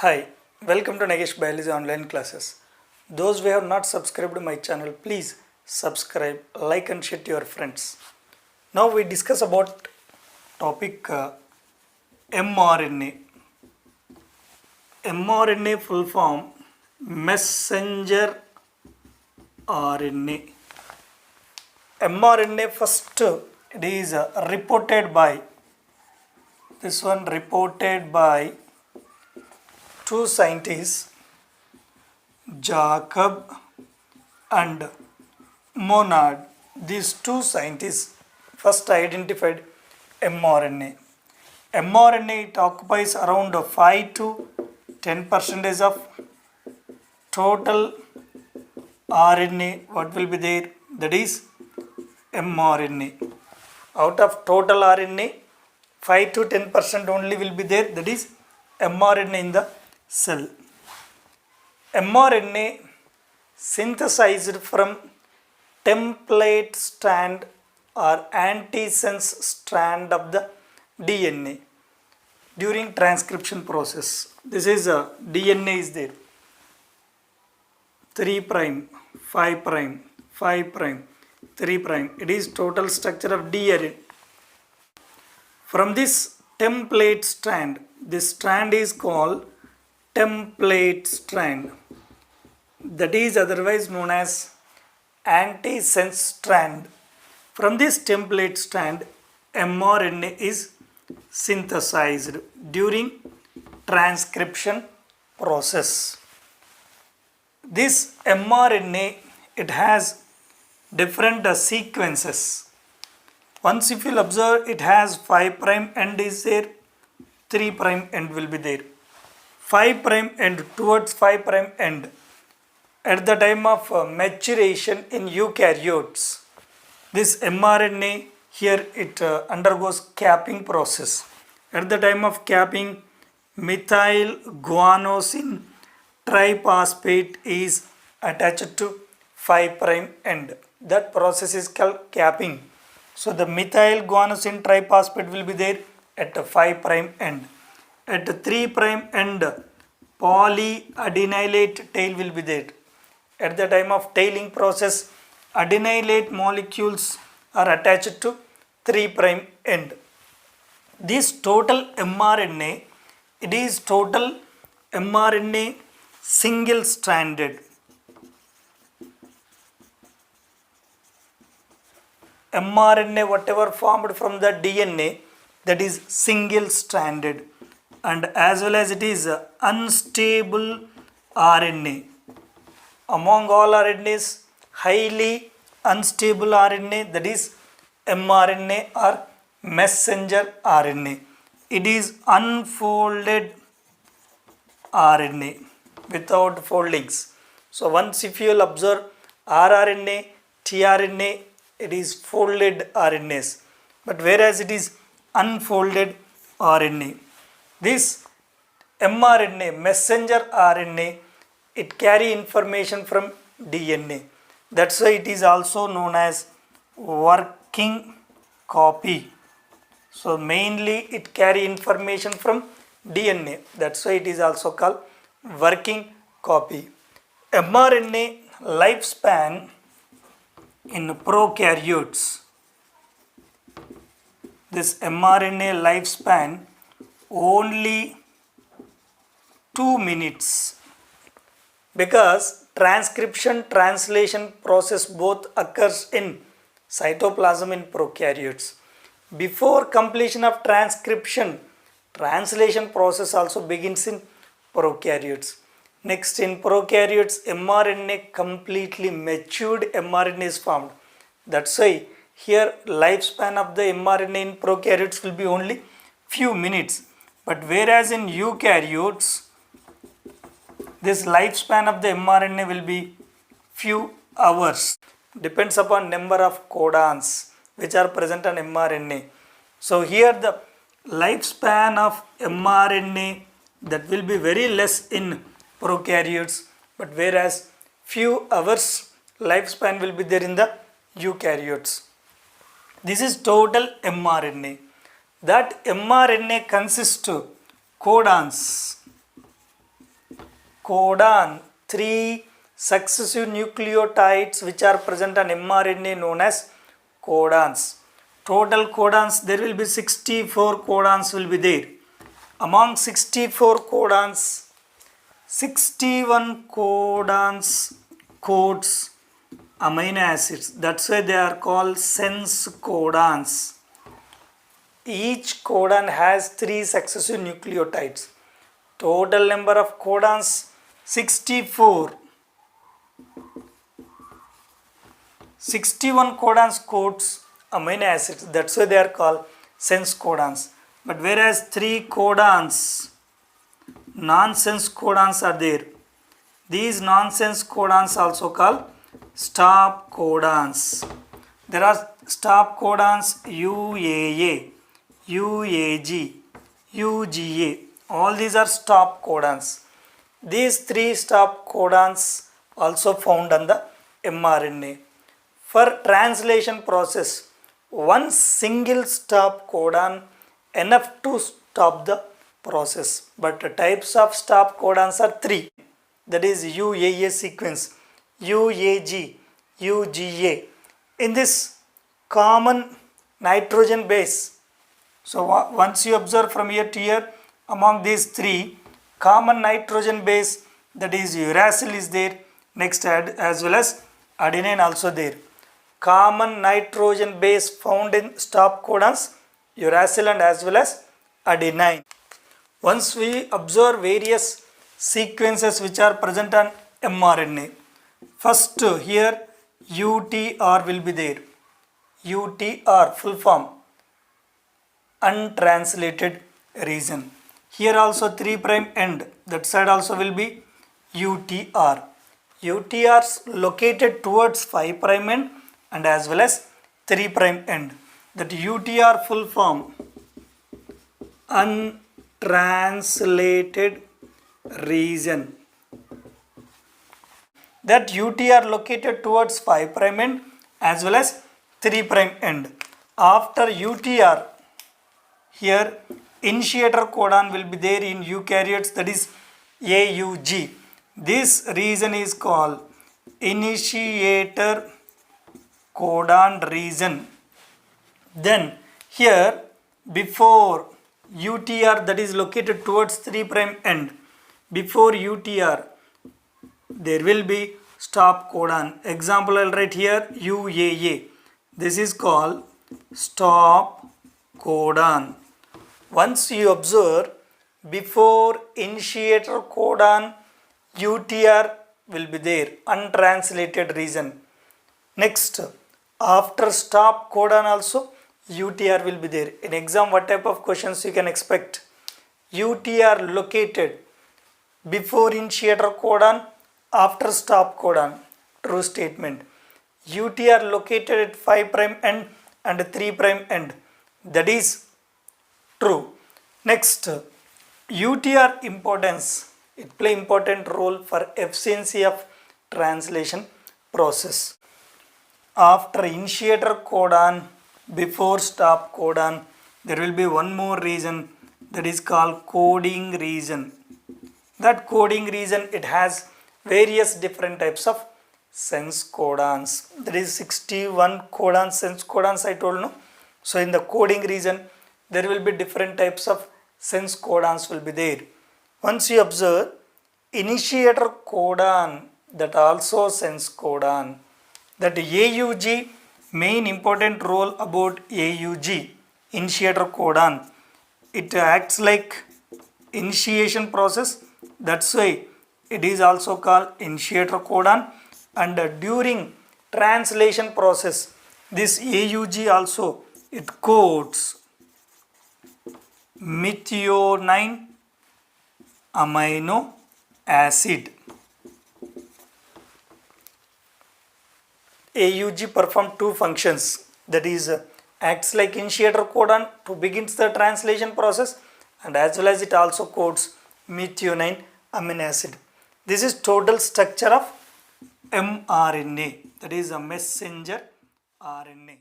Hi, welcome to Nagesh Biology online classes. Those who have not subscribed to my channel, please subscribe, like and share to your friends. Now we discuss about topic mRNA. mRNA full form messenger RNA. mRNA first it is reported by two scientists, Jacob and Monod. These two scientists first identified mRNA. mRNA it occupies around 5 to 10% of total RNA. What will be there? That is mRNA. Out of total RNA, 5 to 10% only will be there. That is mRNA in the cell. mRNA synthesized from template strand or antisense strand of the DNA during transcription process. This is DNA is there. 3 prime, 5 prime, 5 prime, 3 prime. It is total structure of DNA. From this template strand, this strand is called template strand. That is otherwise known as antisense strand. From this template strand, mRNA is synthesized during transcription process. This mRNA it has different sequences. Once if you will observe, it has 5 prime end is there, 3 prime end will be there. 5 prime end, towards 5 prime end, at the time of maturation in eukaryotes, this mRNA here it undergoes capping process. At the time of capping, methyl guanosine triphosphate is attached to 5 prime end. That process is called capping. So the methyl guanosine triphosphate will be there at 5 prime end. At 3 prime end, polyadenylate tail will be there. At the time of tailing process, adenylate molecules are attached to 3 prime end. This total mRNA, it is total mRNA single stranded. mRNA whatever formed from the DNA, that is single stranded, and as well as it is unstable RNA. Among all RNAs, highly unstable RNA, that is mRNA or messenger RNA. It is unfolded RNA without foldings. So once if you will observe rRNA, tRNA, it is folded RNAs, but whereas it is unfolded RNA. This mRNA, messenger RNA, it carry information from DNA. That's why it is also known as working copy. So mainly it carry information from DNA. That's why it is also called working copy. mRNA lifespan in prokaryotes. This mRNA lifespan only 2 minutes, because transcription translation process both occurs in cytoplasm in prokaryotes. Before completion of transcription, translation process also begins in prokaryotes. Next, in prokaryotes, mRNA completely matured mRNA is formed. That's why here lifespan of the mRNA in prokaryotes will be only few minutes. But whereas in eukaryotes, this lifespan of the mRNA will be few hours. Depends upon number of codons which are present on mRNA. So here the lifespan of mRNA that will be very less in prokaryotes, but whereas few hours lifespan will be there in the eukaryotes. This is total mRNA. That mRNA consists of codons. codon, 3 successive nucleotides which are present on mRNA known as codons. Total codons, there will be 64 codons will be there. Among 64 codons, 61 codons codes amino acids. That's why they are called sense codons. Each codon has 3 successive nucleotides. Total number of codons 64. 61 codons codes amino acids. That's why they are called sense codons. But whereas 3 codons, nonsense codons are there. These nonsense codons also called stop codons. There are stop codons UAA, UAG, UGA. All these are stop codons. These 3 stop codons also found on the mRNA. For translation process, one single stop codon enough to stop the process. But the types of stop codons are 3. That is UAA sequence, UAG, UGA. In this common nitrogen base, so once you observe from here to here, among these 3 common nitrogen base, that is uracil is there, next as well as adenine also there. Common nitrogen base found in stop codons, uracil and as well as adenine. Once we observe various sequences which are present on mRNA, first here UTR will be there. UTR full form, untranslated region. Here also 3' end, that side also will be UTR. UTR is located towards 5' end and as well as 3' end. That UTR full form, untranslated region. That UTR located towards 5' end as well as 3' end. After UTR, here initiator codon will be there in eukaryotes, that is AUG. This region is called initiator codon region. Then here before UTR, that is located towards 3' end, before UTR there will be stop codon. Example I'll write here UAA. This is called stop codon. Once you observe, before initiator codon UTR will be there, untranslated region. Next, after stop codon also UTR will be there. In exam, what type of questions you can expect? UTR located before initiator codon, after stop codon. True statement. UTR located at 5' end and 3' end. That is true. Next, UTR importance. It play important role for efficiency of translation process. After initiator codon, before stop codon, there will be one more region, that is called coding region. That coding region, it has various different types of sense codons. There is 61 codons, sense codons I told no. So in the coding region, there will be different types of sense codons will be there. Once you observe initiator codon, that also sense codon. That AUG, main important role about AUG, initiator codon. It acts like initiation process. That's why it is also called initiator codon. And during translation process, this AUG also, it codes methionine amino acid. AUG perform 2 functions, that is acts like initiator codon to begins the translation process, and as well as it also codes methionine amino acid. This is total structure of mRNA, that is a messenger RNA.